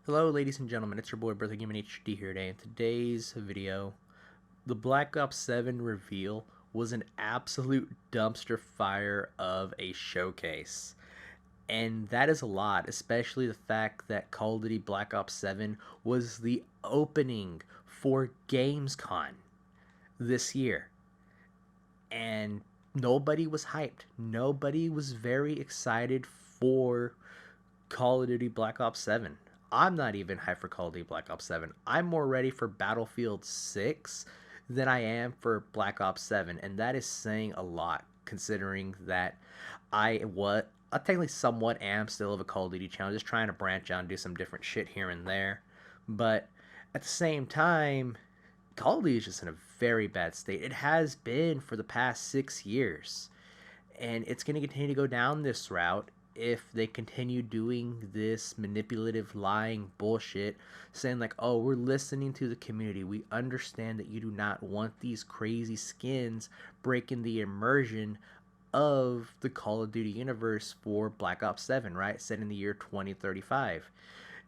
Hello ladies and gentlemen, it's your boy Brother Gaming HD here today. In today's video, the Black Ops 7 reveal was an absolute dumpster fire of a showcase. And that is a lot, especially the fact that Call of Duty Black Ops 7 was the opening for Gamescom this year. And nobody was hyped. Nobody was very excited for Call of Duty Black Ops 7. I'm not even hyped for Call of Duty Black Ops 7. I'm more ready for Battlefield 6 than I am for Black Ops 7, and that is saying a lot considering that I technically somewhat am still of a Call of Duty channel, just trying to branch out and do some different shit here and there. But at the same time, Call of Duty is just in a very bad state. It has been for the past 6 years, and it's going to continue to go down this route if they continue doing this manipulative lying bullshit, saying like, oh, we're listening to the community, we understand that you do not want these crazy skins breaking the immersion of the Call of Duty universe for Black Ops 7, right, set in the year 2035.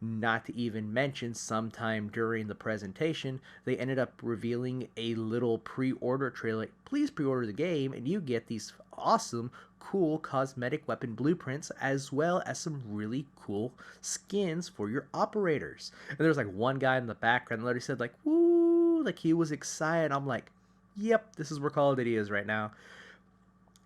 Not to even mention, sometime during the presentation, they ended up revealing a little pre-order trailer. Like, please pre-order the game, and you get these awesome, cool cosmetic weapon blueprints, as well as some really cool skins for your operators. And there was like one guy in the background that literally said like, "Woo!" Like he was excited. I'm like, "Yep, this is where Call of Duty is right now."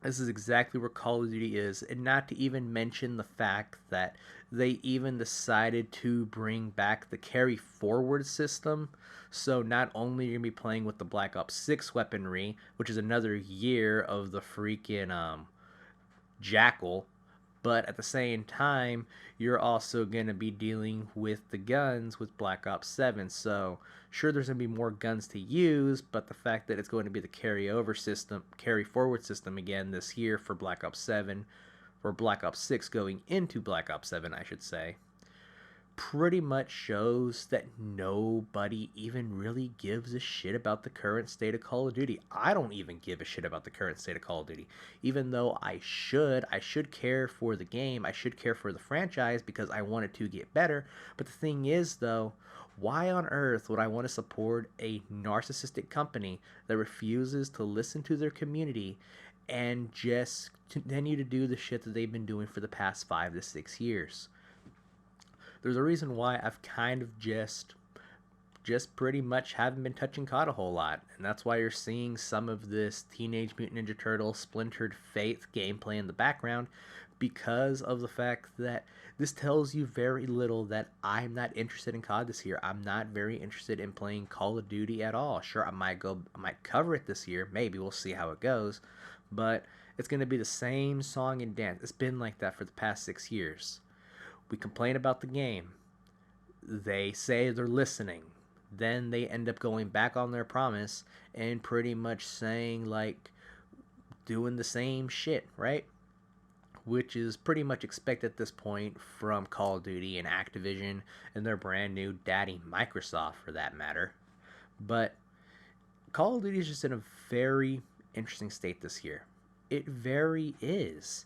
This is exactly where Call of Duty is, and not to even mention the fact that they even decided to bring back the carry forward system. So not only are you gonna be playing with the Black Ops 6 weaponry, which is another year of the freaking Jackal, but at the same time, you're also going to be dealing with the guns with Black Ops 7. So, sure, there's going to be more guns to use, but the fact that it's going to be the carry forward system again this year for Black Ops 7, or Black Ops 6 going into Black Ops 7, I should say, pretty much shows that nobody even really gives a shit about the current state of Call of Duty. I don't even give a shit about the current state of Call of Duty. Even though I should care for the game, I should care for the franchise because I want it to get better. But the thing is though, why on earth would I want to support a narcissistic company that refuses to listen to their community and just continue to do the shit that they've been doing for the past 5 to 6 years? There's a reason why I've kind of just pretty much haven't been touching COD a whole lot, and that's why you're seeing some of this Teenage Mutant Ninja Turtle Splintered Faith gameplay in the background, because of the fact that this tells you very little that I'm not interested in COD this year. I'm not very interested in playing Call of Duty at all. Sure, I might cover it this year, maybe we'll see how it goes, but it's going to be the same song and dance. It's been like that for the past 6 years. We complain about the game. They say they're listening. Then they end up going back on their promise and pretty much saying, like, doing the same shit, right? Which is pretty much expected at this point from Call of Duty and Activision and their brand new daddy Microsoft, for that matter. But Call of Duty is just in a very interesting state this year. It very is.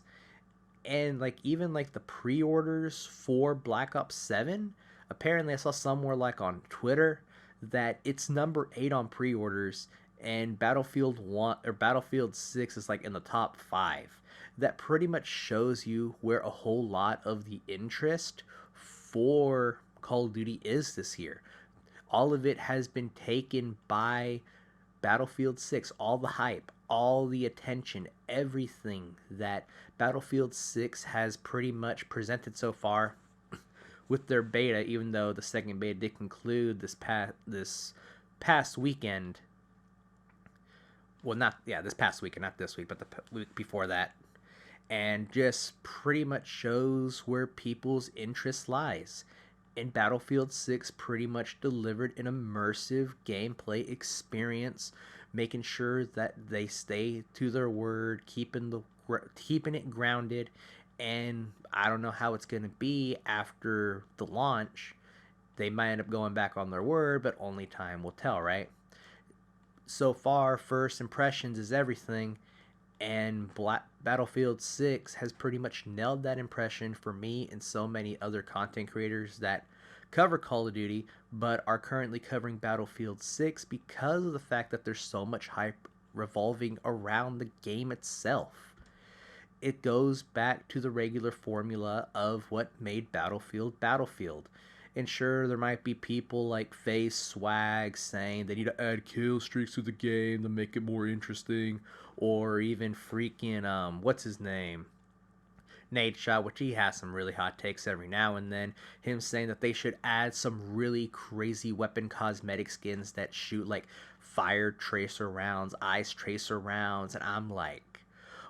And like even like the pre-orders for Black Ops 7, apparently I saw somewhere like on Twitter that it's number 8 on pre-orders, and Battlefield 1 or Battlefield 6 is like in the top 5. That pretty much shows you where a whole lot of the interest for Call of Duty is this year. All of it has been taken by Battlefield 6, all the hype, all the attention, everything that Battlefield 6 has pretty much presented so far with their beta, even though the second beta did conclude this past weekend. Well, not yeah, this past weekend, not this week, but the week before that. And just pretty much shows where people's interest lies. And Battlefield 6 pretty much delivered an immersive gameplay experience, making sure that they stay to their word, keeping it grounded. And I don't know how it's going to be after the launch. They might end up going back on their word, but only time will tell, right? So far, first impressions is everything, and Battlefield 6 has pretty much nailed that impression for me and so many other content creators that cover Call of Duty, but are currently covering Battlefield 6 because of the fact that there's so much hype revolving around the game itself. It goes back to the regular formula of what made Battlefield Battlefield. And sure, there might be people like Face Swag saying they need to add kill streaks to the game to make it more interesting, or even freaking what's his name, Nate Shot, which he has some really hot takes every now and then. Him saying that they should add some really crazy weapon cosmetic skins that shoot like fire tracer rounds, ice tracer rounds, and I'm like,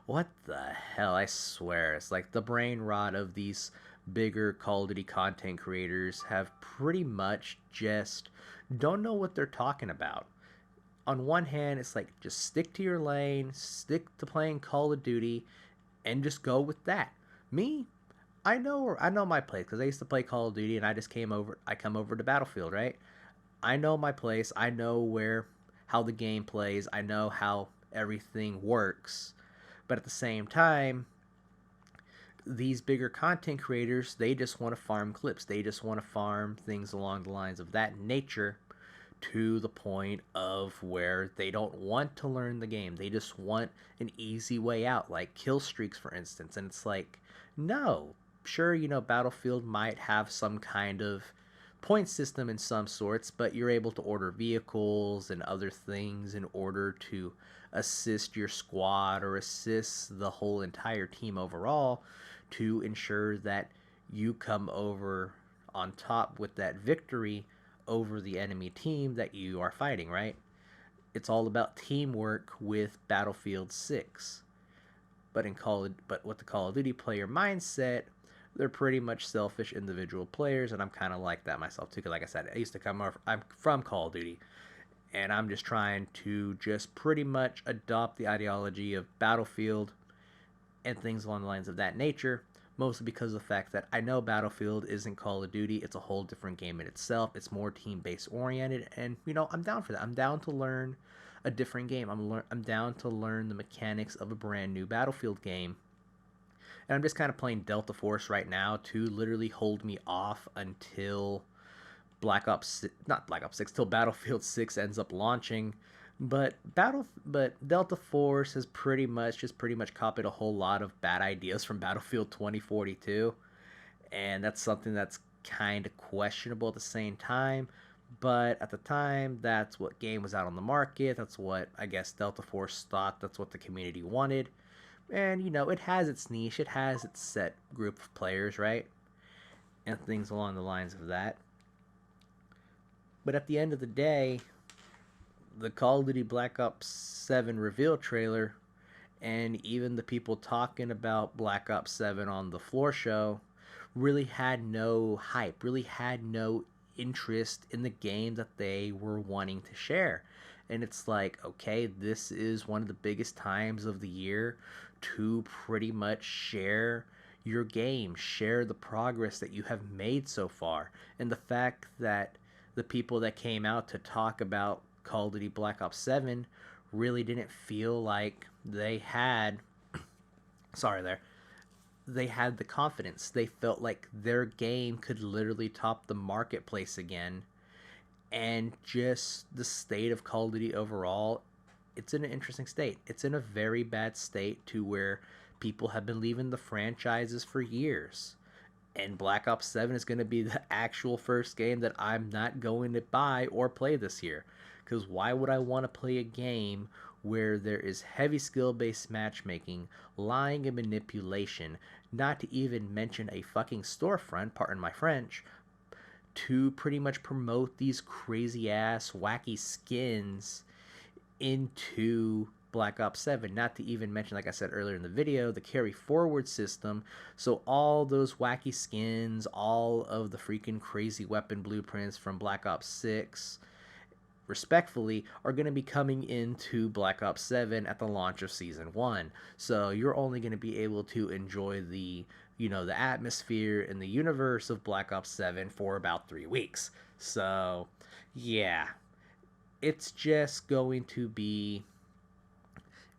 what the hell? I swear, it's like the brain rot of these bigger Call of Duty content creators have pretty much just don't know what they're talking about. On one hand, it's like just stick to your lane, stick to playing Call of Duty, and just go with that. Me, I know my place because I used to play Call of Duty, and I come over to Battlefield, right? I know my place. I know where how the game plays. I know how everything works. But at the same time, these bigger content creators, they just want to farm clips. They just want to farm things along the lines of that nature to the point of where they don't want to learn the game. They just want an easy way out, like kill streaks, for instance. And it's like, no, sure, Battlefield might have some kind of point system in some sorts, but you're able to order vehicles and other things in order to assist your squad or assist the whole entire team overall to ensure that you come over on top with that victory over the enemy team that you are fighting, right? It's all about teamwork with Battlefield 6. But with the Call of Duty player mindset, they're pretty much selfish individual players, and I'm kind of like that myself too. Because like I said, I'm from Call of Duty, and I'm just trying to just pretty much adopt the ideology of Battlefield and things along the lines of that nature. Mostly because of the fact that I know Battlefield isn't Call of Duty. It's a whole different game in itself. It's more team-based oriented, and I'm down for that. I'm down to learn a different game. I'm down to learn the mechanics of a brand new Battlefield game. And I'm just kind of playing Delta Force right now to literally hold me off until not Black Ops 6, till Battlefield 6 ends up launching. But Delta Force has pretty much copied a whole lot of bad ideas from Battlefield 2042, and that's something that's kind of questionable at the same time. But at the time, that's what game was out on the market. That's what I guess Delta Force thought. That's what the community wanted. And it has its niche. It has its set group of players, right? And things along the lines of that. But at the end of the day, the Call of Duty Black Ops 7 reveal trailer and even the people talking about Black Ops 7 on the floor show really had no hype, really had no interest in the game that they were wanting to share. And it's like, okay, this is one of the biggest times of the year to pretty much share your game, share the progress that you have made so far. And the fact that the people that came out to talk about Call of Duty Black Ops 7 really didn't feel like they had they had the confidence. They felt like their game could literally top the marketplace again. And just the state of Call of Duty overall, it's in an interesting state. It's in a very bad state to where people have been leaving the franchises for years. And Black Ops 7 is going to be the actual first game that I'm not going to buy or play this year. Because why would I want to play a game where there is heavy skill-based matchmaking, lying and manipulation, not to even mention a fucking storefront, pardon my French, to pretty much promote these crazy-ass, wacky skins into Black Ops 7, not to even mention, like I said earlier in the video, the carry forward system. So all those wacky skins, all of the freaking crazy weapon blueprints from Black Ops 6, respectfully, are going to be coming into Black Ops 7 at the launch of Season 1. So you're only going to be able to enjoy the atmosphere and the universe of Black Ops 7 for about 3 weeks. So, yeah. It's just going to be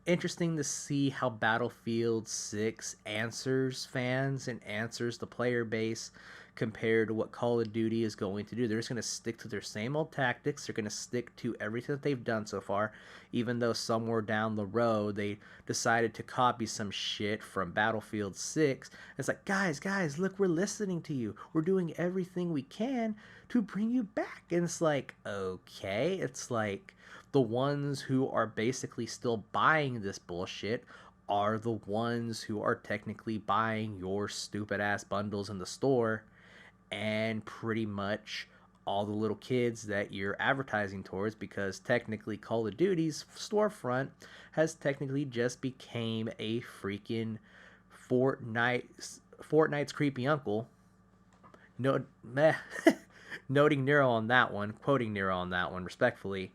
interesting to see how Battlefield 6 answers fans and answers the player base, compared to what Call of Duty is going to do. They're just going to stick to their same old tactics. They're going to stick to everything that they've done so far, even though somewhere down the road they decided to copy some shit from Battlefield 6. It's like, guys, look, we're listening to you. We're doing everything we can to bring you back. And it's like, okay. It's like the ones who are basically still buying this bullshit are the ones who are technically buying your stupid ass bundles in the store, and pretty much all the little kids that you're advertising towards, because technically Call of Duty's storefront has technically just became a freaking Fortnite's creepy uncle. No, meh, noting Nero on that one, quoting Nero on that one respectfully.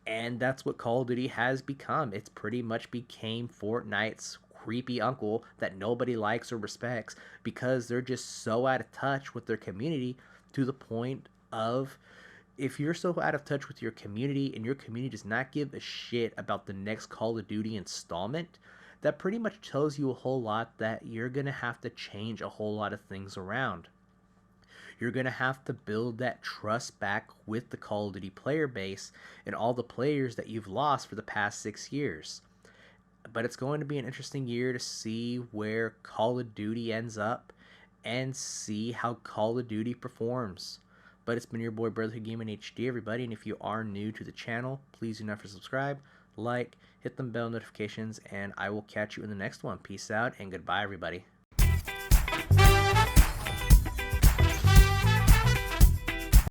And that's what Call of Duty has become. It's pretty much became Fortnite's creepy uncle that nobody likes or respects, because they're just so out of touch with their community, to the point of, if you're so out of touch with your community and your community does not give a shit about the next Call of Duty installment, that pretty much tells you a whole lot that you're going to have to change a whole lot of things around. You're going to have to build that trust back with the Call of Duty player base and all the players that you've lost for the past 6 years. But it's going to be an interesting year to see where Call of Duty ends up and see how Call of Duty performs. But it's been your boy Brotherhood Gaming HD, everybody, and if you are new to the channel, please do not forget to subscribe, like, hit them bell notifications, and I will catch you in the next one. Peace out and goodbye, everybody.